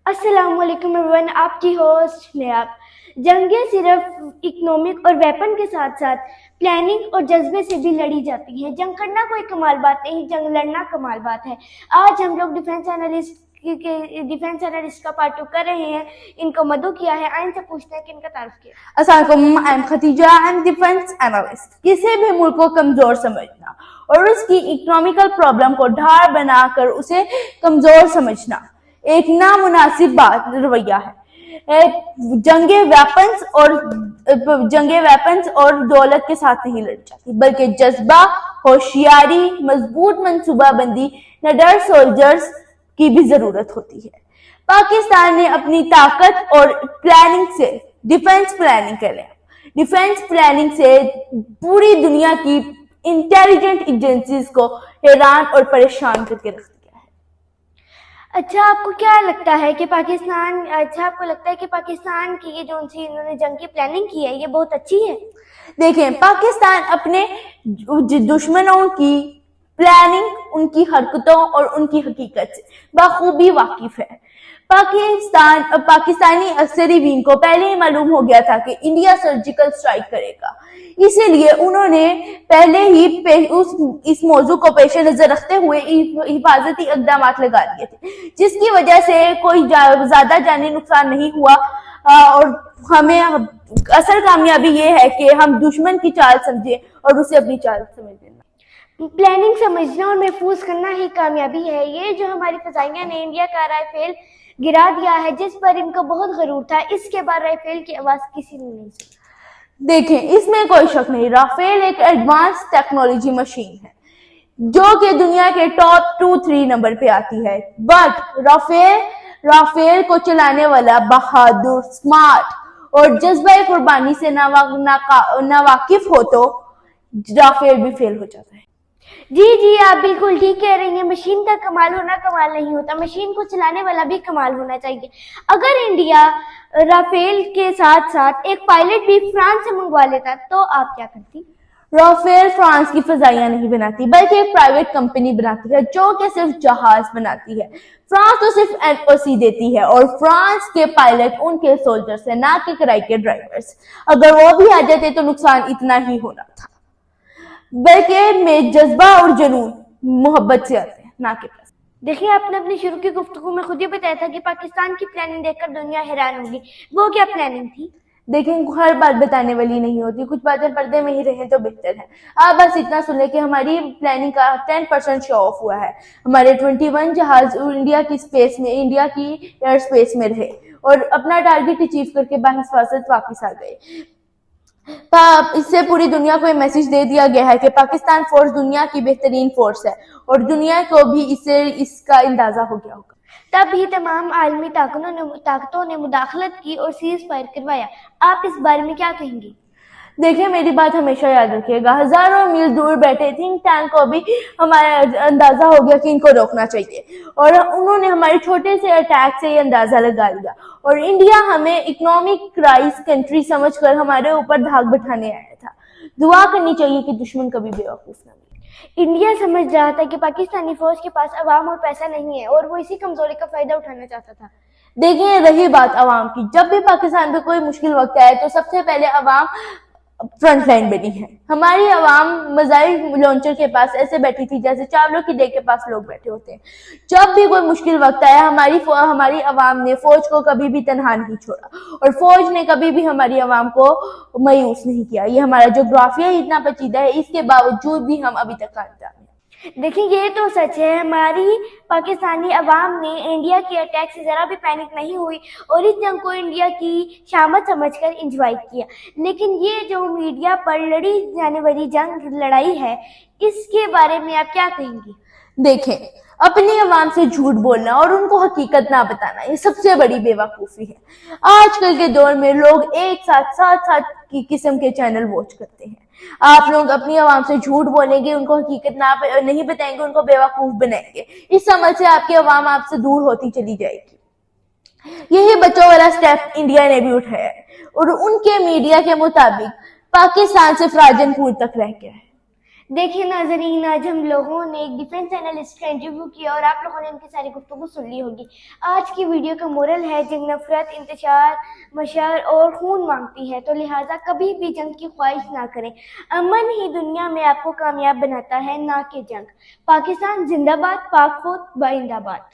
السلام علیکم ایوریون، آپ کی ہوسٹ نیاب۔ جنگیں صرف اکنامک اور ویپن کے ساتھ ساتھ پلاننگ اور جذبے سے بھی لڑی جاتی ہیں۔ جنگ کرنا کوئی کمال بات نہیں، جنگ لڑنا کمال بات ہے۔ آج ہم لوگ ڈیفینس انالسٹ کا پارٹ 2 کر رہے ہیں۔ ان کو مدعو کیا ہے، آئین سے پوچھتے ہیں کہ ان کا تعارف کیا۔ السلام علیکم، I am Khadija, I am defence analyst. کسی بھی ملک کو کمزور سمجھنا اور اس کی اکنامیکل پرابلم کو ڈھال بنا کر اسے کمزور سمجھنا ایک نامناسب رویہ ہے۔ جنگیں ویپنز اور دولت کے ساتھ نہیں لڑی جاتی، بلکہ جذبہ، ہوشیاری، مضبوط منصوبہ بندی، نڈر سولجرز کی بھی ضرورت ہوتی ہے۔ پاکستان نے اپنی طاقت اور پلاننگ سے ڈیفینس پلاننگ سے پوری دنیا کی انٹیلیجنٹ ایجنسیز کو حیران اور پریشان کر کے رکھ دیا ہے۔ اچھا، آپ کو کیا لگتا ہے کہ پاکستان کی یہ جو انہوں نے جنگ کی پلاننگ کی ہے یہ بہت اچھی ہے؟ دیکھیں، پاکستان اپنے دشمنوں کی پلاننگ، ان کی حرکتوں اور ان کی حقیقت سے بخوبی واقف ہے۔ پاکستانی عسکرین کو پہلے ہی معلوم ہو گیا تھا کہ انڈیا سرجیکل اسٹرائک کرے گا، اسی لیے انہوں نے پہلے ہی اس موضوع کو پیش نظر رکھتے ہوئے حفاظتی اقدامات لگا دیے تھے، جس کی وجہ سے کوئی زیادہ جانی نقصان نہیں ہوا۔ اور ہمیں اصل کامیابی یہ ہے کہ ہم دشمن کی چال سمجھیں اور اسے اپنی چال سمجھ لینا۔ پلاننگ سمجھنا اور محفوظ کرنا ہی کامیابی ہے۔ یہ جو ہماری فضائیہ نے انڈیا کا رائفل گرا دیا ہے، جس پر ان کو بہت غرور تھا، اس کے بعد رائفل کی آواز کسی نے نہیں سنی۔ دیکھیں، اس میں کوئی شک نہیں، رافیل ایک ایڈوانس ٹیکنالوجی مشین ہے جو کہ دنیا کے ٹاپ 2-3 نمبر پہ آتی ہے، بٹ رافیل کو چلانے والا بہادر، سمارٹ اور جذبہ قربانی سے ناواقف ہو تو رافیل بھی فیل ہو جاتا ہے۔ جی آپ بالکل ٹھیک کہہ رہی ہیں۔ مشین کا کمال ہونا کمال نہیں ہوتا، مشین کو چلانے والا بھی کمال ہونا چاہیے۔ اگر انڈیا رافیل کے ساتھ ساتھ ایک پائلٹ بھی فرانس سے منگوا لیتا تو آپ کیا کرتی؟ رافیل فرانس کی فضائیہ نہیں بناتی، بلکہ ایک پرائیویٹ کمپنی بناتی ہے جو کہ صرف جہاز بناتی ہے۔ فرانس تو صرف NOC دیتی ہے اور فرانس کے پائلٹ ان کے سولجرز ہیں، نہ کہ کرائے کے ڈرائیورز۔ اگر وہ بھی آ جاتے تو نقصان اتنا ہی ہونا تھا، بلکہ میں جذبہ اور جنون محبت سے آتے ہیں، نہ کہ پیسے۔ دیکھیں، آپ نے اپنی شروع کی گفتگو میں خود ہی بتایا تھا کہ پاکستان کی پلاننگ دیکھ کر دنیا حیران ہوگی۔ وہ کیا پلاننگ تھی؟ دیکھیں، ہر بات بتانے والی نہیں ہوتی، کچھ باتیں پردے میں ہی رہیں تو بہتر ہے۔ آپ بس اتنا سن لیں کہ ہماری پلاننگ کا 10% شو آف ہوا ہے۔ ہمارے 21 جہاز انڈیا کی ایئر اسپیس میں رہے اور اپنا ٹارگٹ اچیو کر کے بحفاظت واپس آ گئے۔ اس سے پوری دنیا کو یہ میسج دے دیا گیا ہے کہ پاکستان فورس دنیا کی بہترین فورس ہے اور دنیا کو بھی اس کا اندازہ ہو گیا ہوگا۔ تب بھی تمام عالمی طاقتوں نے مداخلت کی اور سیز فائر کروایا۔ آپ اس بارے میں کیا کہیں گی؟ دیکھیں، میری بات ہمیشہ یاد رکھیے گا، ہزاروں میل دور بیٹھے تھنک ٹینک کو بھی ہمارا اندازہ ہو گیا کہ ان کو روکنا چاہیے، اور انہوں نے ہمارے چھوٹے سے اٹیک سے یہ اندازہ لگا لیا، اور انڈیا ہمیں اکنامک کرائس کنٹری سمجھ کر ہمارے اوپر دھاگ بٹھانے آیا تھا۔ دعا کرنی چاہیے کہ دشمن کبھی بے وقوف نہ بنے۔ انڈیا سمجھ رہا تھا کہ پاکستانی فوج کے پاس عوام اور پیسہ نہیں ہے اور وہ اسی کمزوری کا فائدہ اٹھانا چاہتا تھا۔ دیکھیں، رہی بات عوام کی، جب بھی پاکستان پہ کوئی مشکل وقت آئے تو سب سے پہلے عوام فرنٹ لائن بنی ہے۔ ہماری عوام میزائل لانچر کے پاس ایسے بیٹھی تھی جیسے چاولوں کی دیگ کے پاس لوگ بیٹھے ہوتے ہیں۔ جب بھی کوئی مشکل وقت آیا ہماری عوام نے فوج کو کبھی بھی تنہا نہیں چھوڑا، اور فوج نے کبھی بھی ہماری عوام کو مایوس نہیں کیا۔ یہ ہمارا جغرافیہ اتنا پیچیدہ ہے، اس کے باوجود بھی ہم ابھی تک کامیاب ہیں۔ دیکھیں، یہ تو سچ ہے، ہماری پاکستانی عوام نے انڈیا کے اٹیک سے ذرا بھی پینک نہیں ہوئی اور اس جنگ کو انڈیا کی شامت سمجھ کر انجوائے کیا۔ لیکن یہ جو میڈیا پر لڑی جانے والی لڑائی ہے، اس کے بارے میں آپ کیا کہیں گی؟ دیکھیں، اپنی عوام سے جھوٹ بولنا اور ان کو حقیقت نہ بتانا یہ سب سے بڑی بے وقوفی ہے۔ آج کل کے دور میں لوگ ایک ساتھ 7 کی قسم کے چینل واچ کرتے ہیں۔ آپ لوگ اپنی عوام سے جھوٹ بولیں گے، ان کو حقیقت نہیں بتائیں گے، ان کو بے وقوف بنائیں گے، اس عمل سے آپ کی عوام آپ سے دور ہوتی چلی جائے گی۔ یہی بچوں والا سٹیپ انڈیا نے بھی اٹھایا ہے اور ان کے میڈیا کے مطابق پاکستان صرف راجن پور تک رہ گیا ہے۔ دیکھیے ناظرین، آج ہم لوگوں نے ایک ڈیفینس اینالسٹ کا انٹرویو کیا اور آپ لوگوں نے ان کی ساری گفتگو سن لی ہوگی۔ آج کی ویڈیو کا مورل ہے جنگ نفرت، انتشار، مشاعر اور خون مانگتی ہے، تو لہٰذا کبھی بھی جنگ کی خواہش نہ کریں۔ امن ہی دنیا میں آپ کو کامیاب بناتا ہے، نہ کہ جنگ۔ پاکستان زندہ باد، پاک فوج بائندہ باد۔